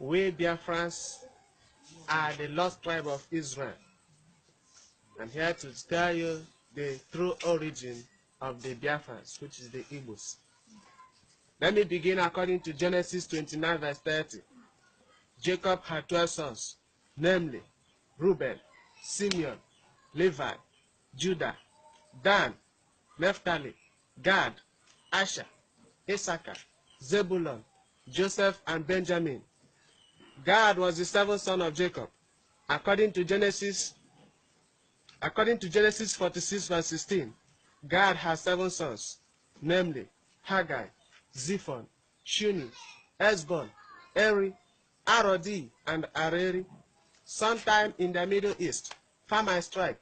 We Biafrans are the lost tribe of Israel. I'm here to tell you the true origin of the Biafrans, which is the Igbos. Let me begin according to Genesis 29 verse 30. Jacob had 12 sons, namely Reuben, Simeon, Levi, Judah, Dan, Naphtali, Gad, Asher, Issachar, Zebulun, Joseph, and Benjamin. Gad was the seventh son of Jacob. According to Genesis 46 verse 16, Gad has 7 sons, namely Haggai, Zephon, Shuni, Esbon, Eri, Arodi, and Areri. Sometime in the Middle East, famine struck,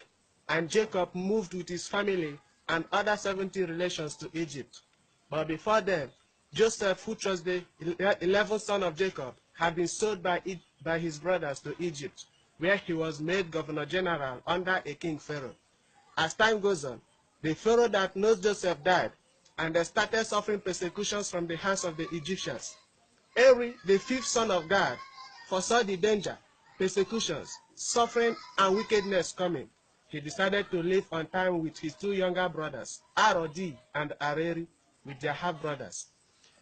and Jacob moved with his family and other 70 relations to Egypt. But before then, Joseph, who was the 11th son of Jacob, had been sold by his brothers to Egypt, where he was made governor general under a king Pharaoh. As time goes on, the Pharaoh that knows Joseph died, and they started suffering persecutions from the hands of the Egyptians. Eri, the 5th son of Gad, foresaw the danger, persecutions, suffering, and wickedness coming. He decided to live on time with his 2 younger brothers, Arodi and Areri, with their half-brothers.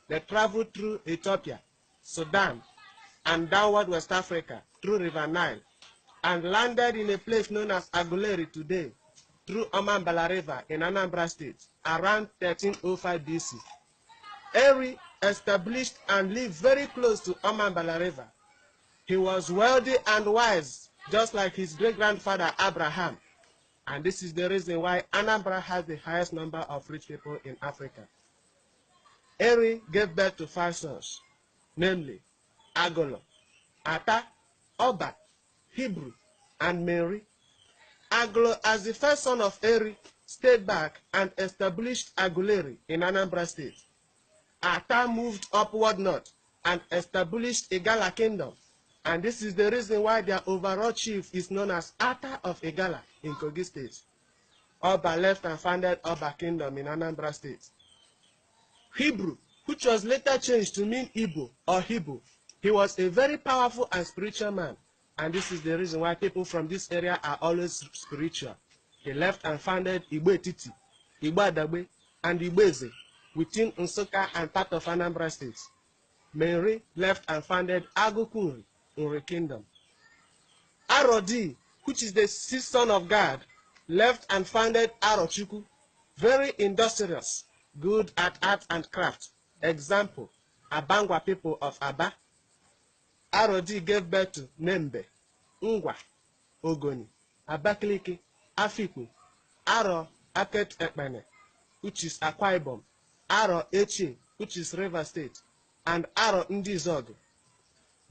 They traveled through Ethiopia, Sudan, and downward West Africa through River Nile, and landed in a place known as Aguleri today, through Omambala River in Anambra State, around 1305 BC. Eri established and lived very close to Omambala River. He was wealthy and wise, just like his great-grandfather Abraham. And this is the reason why Anambra has the highest number of rich people in Africa. Eri gave birth to 5 sons, namely Agolo, Ata, Oba, Hebrew, and Mary. Agolo, as the first son of Eri, stayed back and established Aguleri in Anambra State. Ata moved upward north and established Igala Kingdom, and this is the reason why their overall chief is known as Ata of Igala in Kogi State. Oba left and founded Oba Kingdom in Anambra State. Hebrew, which was later changed to mean Igbo or Hebrew, he was a very powerful and spiritual man, and this is the reason why people from this area are always spiritual. He left and founded Igbo Etiti, Igbo Adagbe, and Igbo Eze within Nsukka and part of Anambra State. Mary left and founded Agukun, Nri Kingdom. Arodi, which is the 6th son of God, left and founded Arochukwu, very industrious, good at art and craft. Example, Abangwa people of Aba. Arodi gave birth to Nembe, Ngwa, Ogoni, Abakaliki, Afikpo, Aro Aket Ekpene, which is Akwa Ibom, Aro Echi, which is River State, and Aro Ndizog.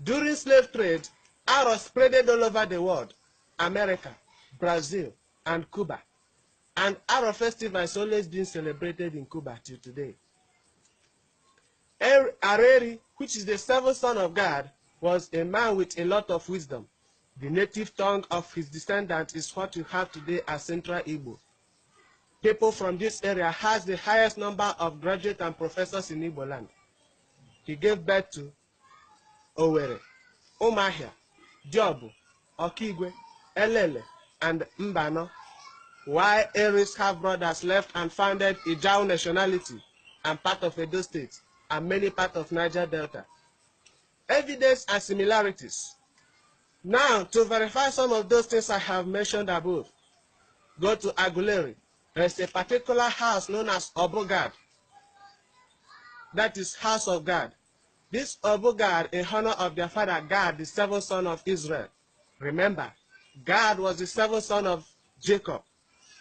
During slave trade, Aro spreaded all over the world, America, Brazil, and Cuba. And Aro festival has always been celebrated in Cuba till today. Areri, which is the 7th son of God, was a man with a lot of wisdom. The native tongue of his descendants is what you have today as Central Igbo. People from this area has the highest number of graduates and professors in Igbo land. He gave birth to Owerri, Umahia, Diobu, Okigwe, Elele, and Mbano, while Eri's half-brothers left and founded Ijao nationality and part of Edo State and many parts of Niger Delta. Evidence and similarities. Now, to verify some of those things I have mentioned above, go to Aguleri. There is a particular house known as Obogad. That is House of God. This Obogad, in honor of their father Gad, the 7th son of Israel. Remember, Gad was the 7th son of Jacob.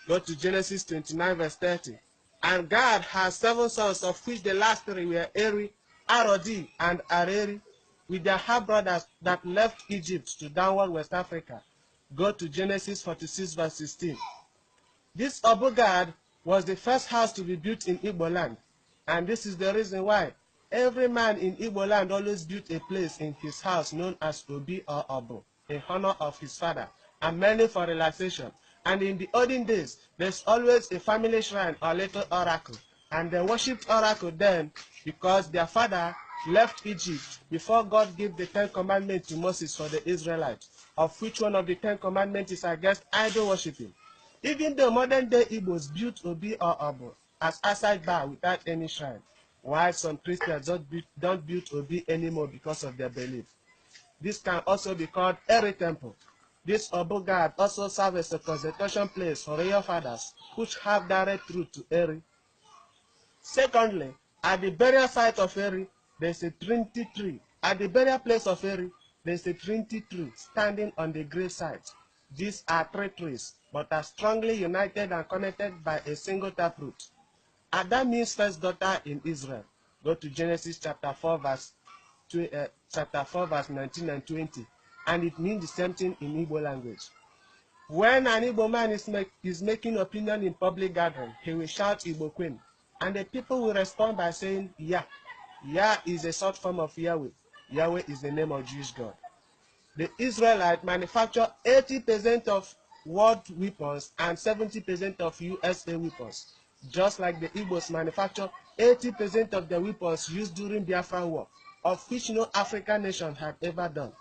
Go to Genesis 29 verse 30. And Gad has 7 sons, of which the last 3 were Eri, Arodi, and Areri, with their half-brothers that left Egypt to downward West Africa. Go to Genesis 46 verse 16. This Obogad was the first house to be built in Igbo land, and this is the reason why every man in Igbo land always built a place in his house known as Obi or Obo, in honor of his father, and mainly for relaxation. And in the olden days, there's always a family shrine or little oracle, and they worshipped oracle then because their father left Egypt before God gave the 10 commandments to Moses for the Israelites, of which one of the 10 commandments is against idol worshiping. Even though modern day Igbos built Obi or Abo as outside bar without any shrine, while some Christians don't build Obi anymore because of their belief. This can also be called Eri Temple. This Obu God also serves as a concentration place for royal fathers, which have direct route to Eri. Secondly, at the burial site of Eri, there is a Trinity tree. At the burial place of Eri, there is a Trinity tree standing on the grave site. These are 3 trees, but are strongly united and connected by a single taproot. Adam means first daughter in Israel. Go to Genesis chapter 4, verse 19 and 20, and it means the same thing in Igbo language. When an Igbo man is making opinion in public gathering, he will shout Igbo Queen, and the people will respond by saying Yah. Yah is a short form of Yahweh. Yahweh is the name of Jewish God. The Israelites manufacture 80% of world weapons and 70% of USA weapons, just like the Igbos manufacture 80% of the weapons used during Biafra War, of which no African nation had ever done.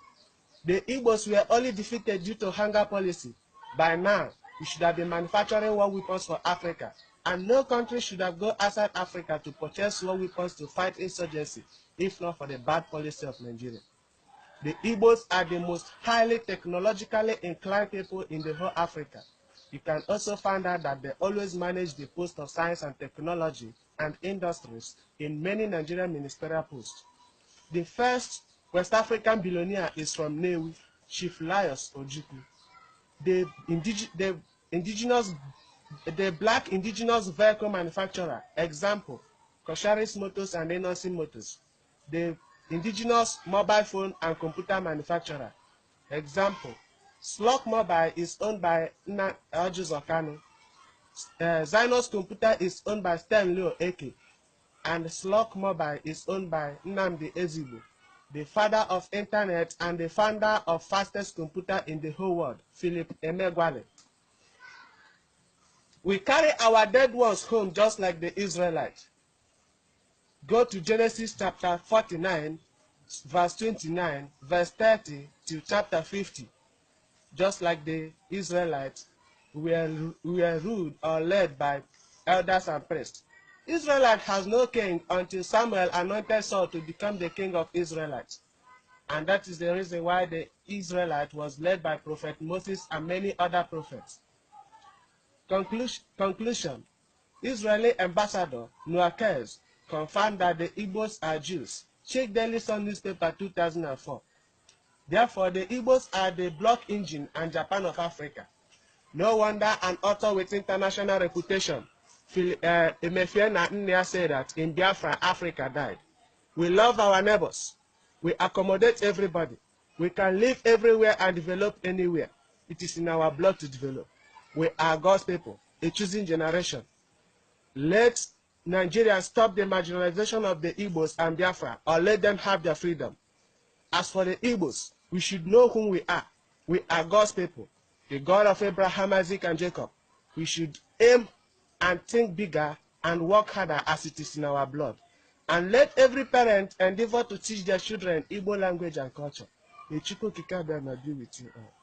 The Igbos were only defeated due to hunger policy. By now, we should have been manufacturing war weapons for Africa, and no country should have gone outside Africa to purchase war weapons to fight insurgency, if not for the bad policy of Nigeria. The Igbos are the most highly technologically inclined people in the whole Africa. You can also find out that they always manage the post of science and technology and industries in many Nigerian ministerial posts. The first West African billionaire is from Newi, Chief Laius Ojukwu. The black indigenous vehicle manufacturer, example, Kosharis Motors and Enosin Motors. The indigenous mobile phone and computer manufacturer, example, Slok Mobile is owned by Ojus Okano. Zynos Computer is owned by Stanley Eke, and Slok Mobile is owned by Nnamdi Ezigbo, the father of internet and the founder of fastest computer in the whole world, Philip Emeagwali. We carry our dead ones home just like the Israelites. Go to Genesis chapter 49, verse 29, verse 30 to chapter 50. Just like the Israelites, we are ruled or led by elders and priests. Israelite has no king until Samuel anointed Saul to become the king of Israelites. And that is the reason why the Israelite was led by Prophet Moses and many other prophets. Conclusion. Israeli ambassador Nuakez confirmed that the Igbos are Jews. Check Daily Sun newspaper 2004. Therefore, the Igbos are the block engine and Japan of Africa. No wonder an author with international reputation, Emefiena Nnia, said that in Biafra, Africa died. We love our neighbors. We accommodate everybody. We can live everywhere and develop anywhere. It is in our blood to develop. We are God's people, a choosing generation. Let Nigerians stop the marginalization of the Igbos and Biafra, or let them have their freedom. As for the Igbos, we should know whom we are. We are God's people, the God of Abraham, Isaac, and Jacob. We should aim and think bigger and work harder as it is in our blood. And let every parent endeavor to teach their children Igbo language and culture. May Chukwu Kika be with you all.